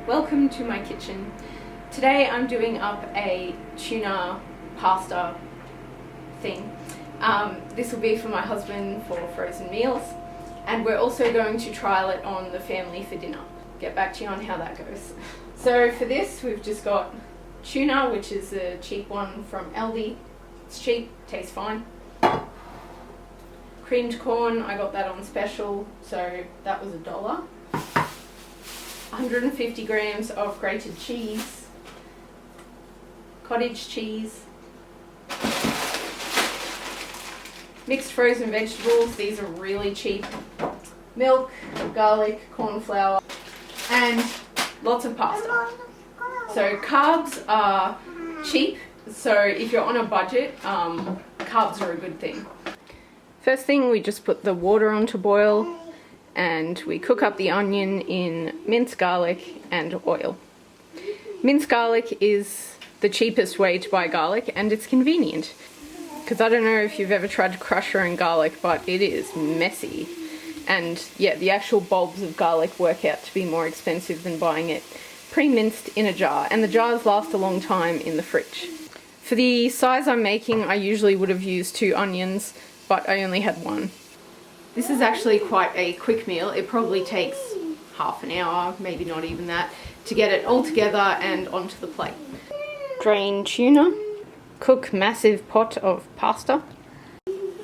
Welcome to my kitchen. Today I'm doing up a tuna pasta thing. This will be for my husband for frozen meals, and we're also going to trial it on the family for dinner. Get back to you on how that goes. So for this we've just got tuna, which is a cheap one from Aldi. It's cheap, tastes fine. Creamed corn, I got that on special, so that was $1. 150 grams of grated cheese, cottage cheese, mixed frozen vegetables, these are really cheap, milk, garlic, corn flour, and lots of pasta. So carbs are cheap, so if you're on a budget, carbs are a good thing. First thing, we just put the water on to boil, and we cook up the onion in minced garlic and oil. Minced garlic is the cheapest way to buy garlic, and it's convenient. Because I don't know if you've ever tried to crush your own garlic, but it is messy. And yeah, the actual bulbs of garlic work out to be more expensive than buying it pre-minced in a jar, and the jars last a long time in the fridge. For the size I'm making, I usually would have used 2 onions, but I only had 1. This is actually quite a quick meal. It probably takes half an hour, maybe not even that, to get it all together and onto the plate. Drain tuna. Cook massive pot of pasta.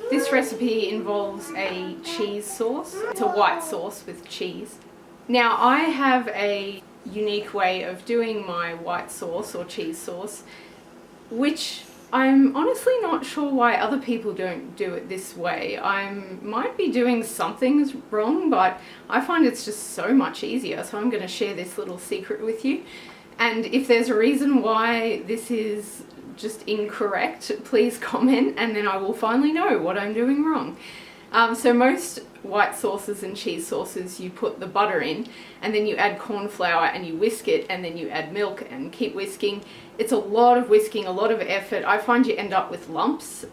This recipe involves a cheese sauce. It's a white sauce with cheese. Now I have a unique way of doing my white sauce or cheese sauce, which I'm honestly not sure why other people don't do it this way. I might be doing something wrong, but I find it's just so much easier. So I'm going to share this little secret with you. And if there's a reason why this is just incorrect, please comment, and then I will finally know what I'm doing wrong. So most white sauces and cheese sauces, you put the butter in and then you add corn flour and you whisk it, and then you add milk and keep whisking. It's a lot of whisking, a lot of effort. I find you end up with lumps.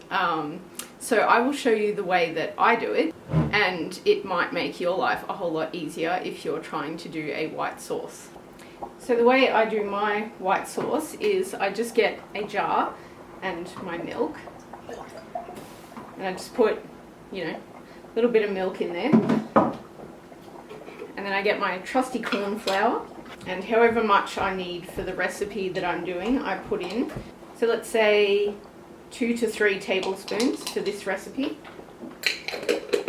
So I will show you the way that I do it, and it might make your life a whole lot easier if you're trying to do a white sauce. So the way I do my white sauce is I just get a jar and my milk, and I just put, a little bit of milk in there, and then I get my trusty corn flour, and however much I need for the recipe that I'm doing, I put in. So let's say 2 to 3 tablespoons for this recipe,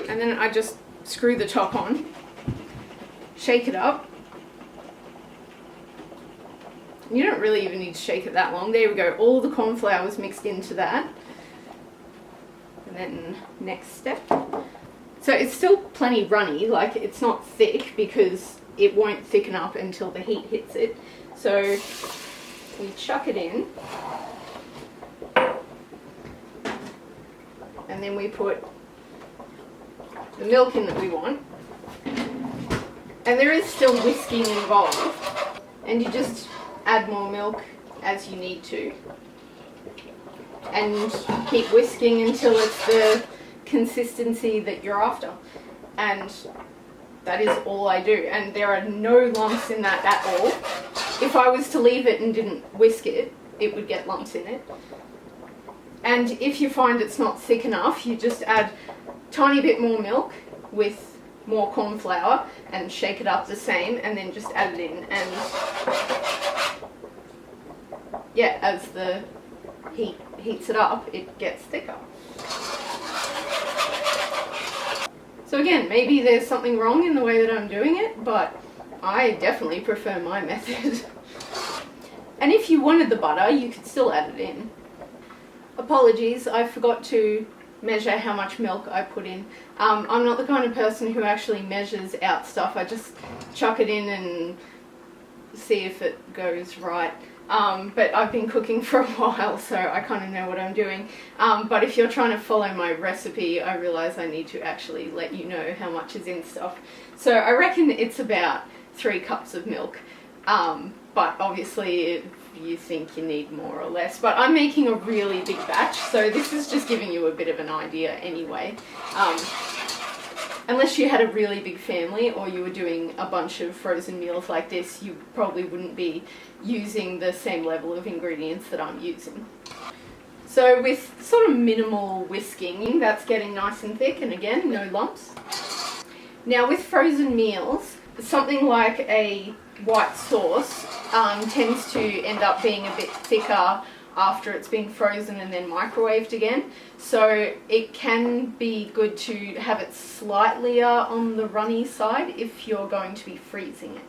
and then I just screw the top on, shake it up. You don't really even need to shake it that long. There we go, all the corn flour is mixed into that. And then next step. So it's still plenty runny, like it's not thick because it won't thicken up until the heat hits it. So we chuck it in, and then we put the milk in that we want. And there is still whisking involved, and you just add more milk as you need to, and keep whisking until it's the consistency that you're after. And that is all I do, and there are no lumps in that at all. If I was to leave it and didn't whisk it, it would get lumps in it. And if you find it's not thick enough, you just add a tiny bit more milk with more corn flour and shake it up the same, and then just add it in, and yeah, as the heat heats it up, it gets thicker. So again, maybe there's something wrong in the way that I'm doing it, but I definitely prefer my method. And if you wanted the butter, you could still add it in. Apologies, I forgot to measure how much milk I put in. I'm not the kind of person who actually measures out stuff. I just chuck it in and see if it goes right. But I've been cooking for a while, so I kind of know what I'm doing. But if you're trying to follow my recipe, I realize I need to actually let you know how much is in stuff. So I reckon it's about 3 cups of milk. But obviously if you think you need more or less. But I'm making a really big batch, so this is just giving you a bit of an idea anyway. unless you had a really big family or you were doing a bunch of frozen meals like this, you probably wouldn't be using the same level of ingredients that I'm using. So with sort of minimal whisking, that's getting nice and thick, and again, no lumps. Now with frozen meals, something like a white sauce tends to end up being a bit thicker after it's been frozen and then microwaved again. So it can be good to have it slightly on the runny side if you're going to be freezing it.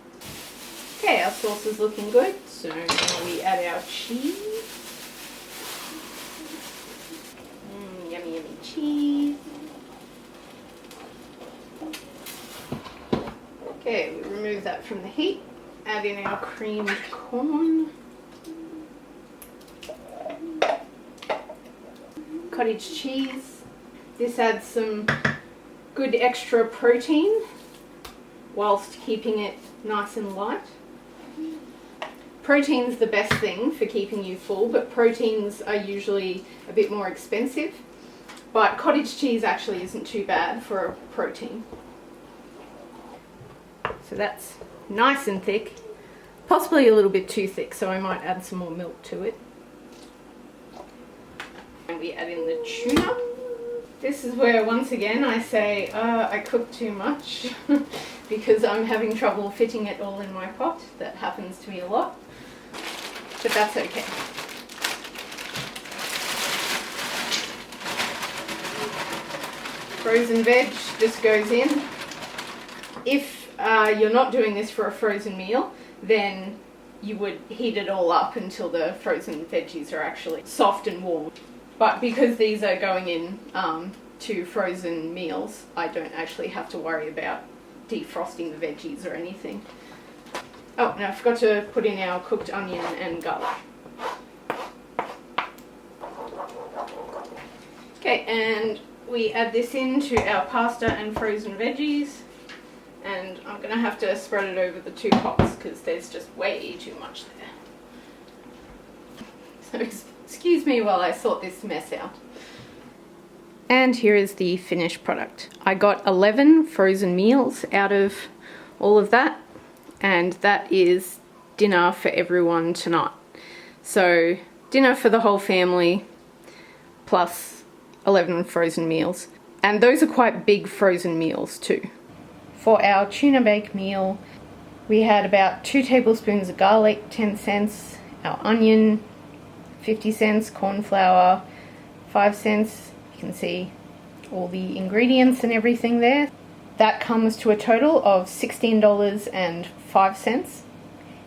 Okay, our sauce is looking good, so now we add our cheese. Yummy, yummy cheese. Okay, we remove that from the heat. Add in our creamed corn. Cottage cheese. This adds some good extra protein whilst keeping it nice and light. Protein's the best thing for keeping you full, but proteins are usually a bit more expensive. But cottage cheese actually isn't too bad for a protein. So that's nice and thick, possibly a little bit too thick, so I might add some more milk to it. And we add in the tuna. This is where once again I say I cook too much because I'm having trouble fitting it all in my pot. That happens to me a lot, but that's okay. Frozen veg just goes in. If you're not doing this for a frozen meal, then you would heat it all up until the frozen veggies are actually soft and warm. But because these are going in to frozen meals, I don't actually have to worry about defrosting the veggies or anything. Oh, and I forgot to put in our cooked onion and garlic. Okay, and we add this into our pasta and frozen veggies. And I'm going to have to spread it over the two pots because there's just way too much there. So excuse me while I sort this mess out. And here is the finished product. I got 11 frozen meals out of all of that, and that is dinner for everyone tonight. So dinner for the whole family plus 11 frozen meals. And those are quite big frozen meals too. For our tuna bake meal, we had about 2 tablespoons of garlic, 10 cents, our onion, 50 cents, corn flour, 5 cents. You can see all the ingredients and everything there. That comes to a total of $16.05.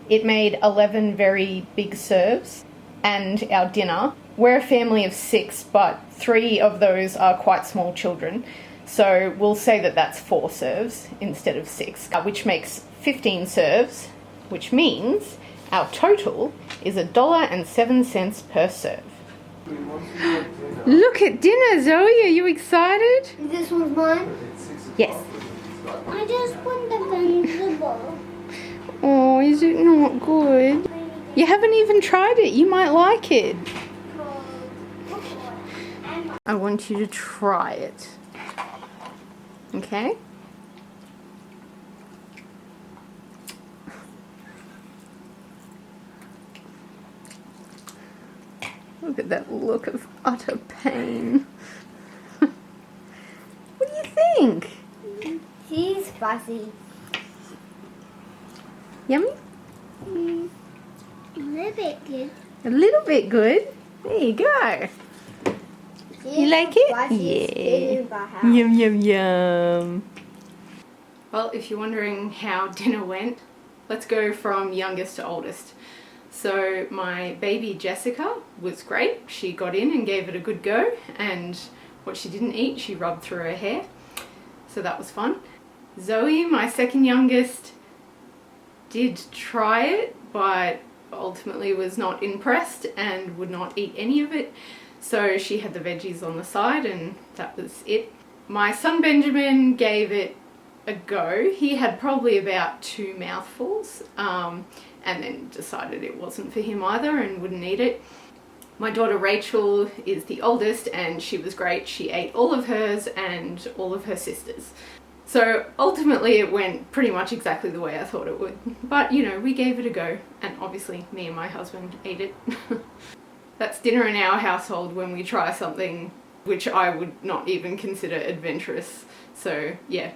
It made 11 very big serves. And our dinner, we're a family of 6, but 3 of those are quite small children. So we'll say that that's 4 serves instead of 6, which makes 15 serves, which means our total is $1.07 per serve. Look at dinner, Zoe. Are you excited? This one's mine? Yes. I just want the vegetable. Oh, is it not good? You haven't even tried it. You might like it. I want you to try it. Okay? Look at that look of utter pain. What do you think? She's spicy. Yummy? A little bit good. A little bit good? There you go. You like it? Yeah. Yum, yum, yum. Well, if you're wondering how dinner went, let's go from youngest to oldest. So my baby Jessica was great. She got in and gave it a good go, and what she didn't eat, she rubbed through her hair. So that was fun. Zoe, my second youngest, did try it, but ultimately was not impressed and would not eat any of it. So she had the veggies on the side and that was it. My son Benjamin gave it a go. He had probably about 2 mouthfuls and then decided it wasn't for him either and wouldn't eat it. My daughter Rachel is the oldest and she was great. She ate all of hers and all of her sisters. So ultimately it went pretty much exactly the way I thought it would. But you know, we gave it a go, and obviously me and my husband ate it. That's dinner in our household when we try something which I would not even consider adventurous. So yeah.